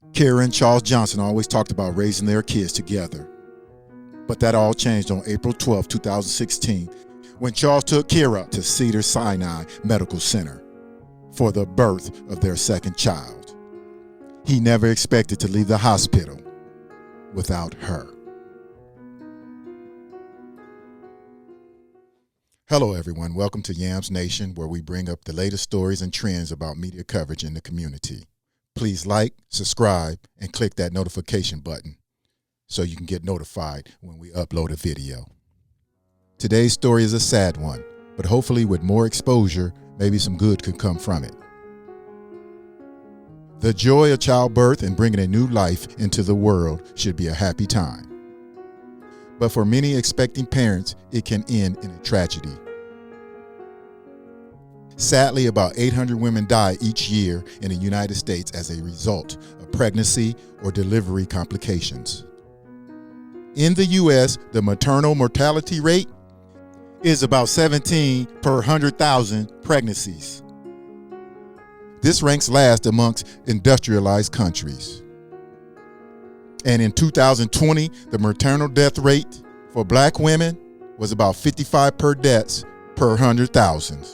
Kira and Charles Johnson always talked about raising their kids together. But that all changed on April 12, 2016, when Charles took Kira to Cedars-Sinai Medical Center for the birth of their second child. He never expected to leave the hospital without her. Hello everyone, welcome to Yams Nation, where we bring up the latest stories and trends about media coverage in the community. Please like, subscribe, and click that notification button so you can get notified when we upload a video. Today's story is a sad one, but hopefully with more exposure, maybe some good could come from it. The joy of childbirth and bringing a new life into the world should be a happy time. But for many expecting parents, it can end in a tragedy. Sadly, about 800 women die each year in the United States as a result of pregnancy or delivery complications. In the U.S., the maternal mortality rate is about 17 per 100,000 pregnancies. This ranks last amongst industrialized countries. And in 2020, the maternal death rate for Black women was about 55 per deaths per 100,000.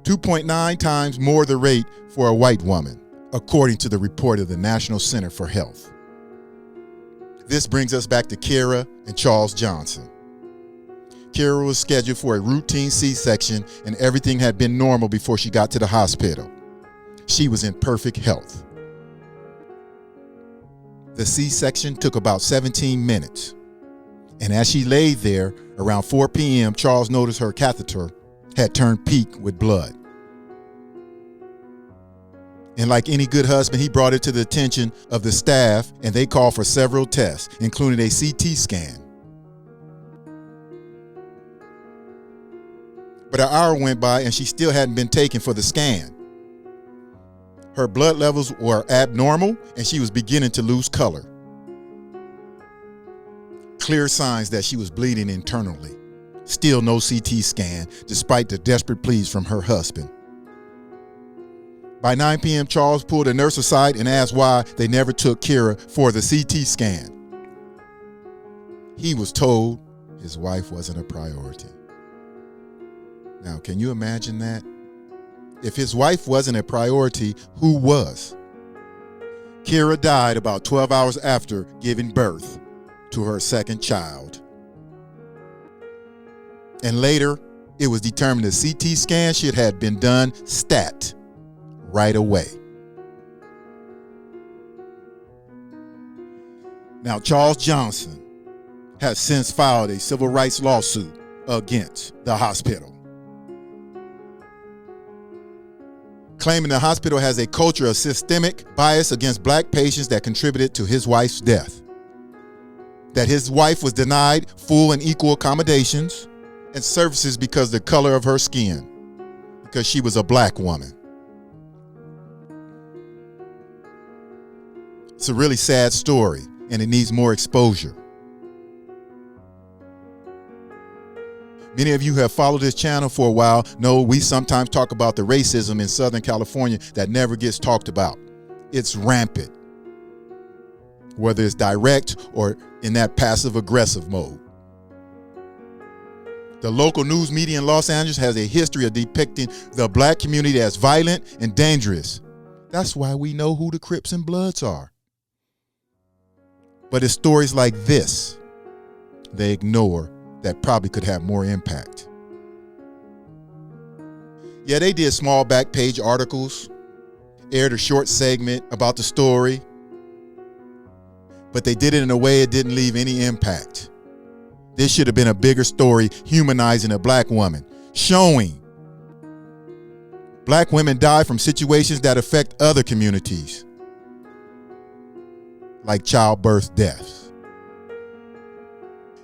2.9 times more the rate for a white woman, according to the report of the National Center for Health. This brings us back to Kira and Charles Johnson. Kira was scheduled for a routine C-section and everything had been normal before she got to the hospital. She was in perfect health. The C-section took about 17 minutes. And as she laid there, around 4 p.m., Charles noticed her catheter had turned pink with blood. And like any good husband, he brought it to the attention of the staff, and they called for several tests, including a CT scan. But an hour went by and she still hadn't been taken for the scan. Her blood levels were abnormal and she was beginning to lose color. Clear signs that she was bleeding internally. Still no CT scan, despite the desperate pleas from her husband. By 9 p.m., Charles pulled a nurse aside and asked why they never took Kira for the CT scan. He was told his wife wasn't a priority. Now, can you imagine that? If his wife wasn't a priority, who was? Kira died about 12 hours after giving birth to her second child. And later, it was determined the CT scan should have been done stat right away. Now, Charles Johnson has since filed a civil rights lawsuit against the hospital, claiming the hospital has a culture of systemic bias against Black patients that contributed to his wife's death. That his wife was denied full and equal accommodations and services because of the color of her skin, because she was a Black woman. It's a really sad story, and it needs more exposure. Many of you who have followed this channel for a while know we sometimes talk about the racism in Southern California that never gets talked about. It's rampant, whether it's direct or in that passive-aggressive mode. The local news media in Los Angeles has a history of depicting the Black community as violent and dangerous. That's why we know who the Crips and Bloods are. But it's stories like this they ignore that probably could have more impact. Yeah, they did small back page articles, aired a short segment about the story, but they did it in a way it didn't leave any impact. This should have been a bigger story humanizing a Black woman, showing Black women die from situations that affect other communities, like childbirth deaths.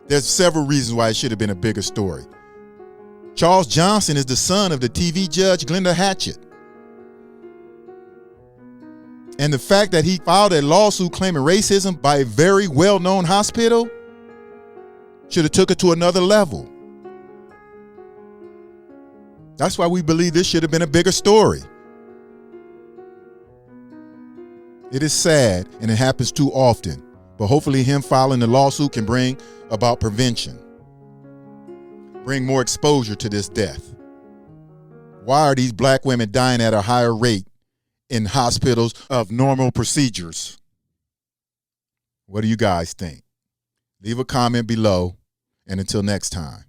There's several reasons why it should have been a bigger story. Charles Johnson is the son of the TV judge Glenda Hatchett. And the fact that he filed a lawsuit claiming racism by a very well-known hospital should have took it to another level. That's why we believe this should have been a bigger story. It is sad and it happens too often, but hopefully him filing the lawsuit can bring about prevention, bring more exposure to this death. Why are these black women dying at a higher rate in hospitals of normal procedures? What do you guys think? Leave a comment below, and until next time.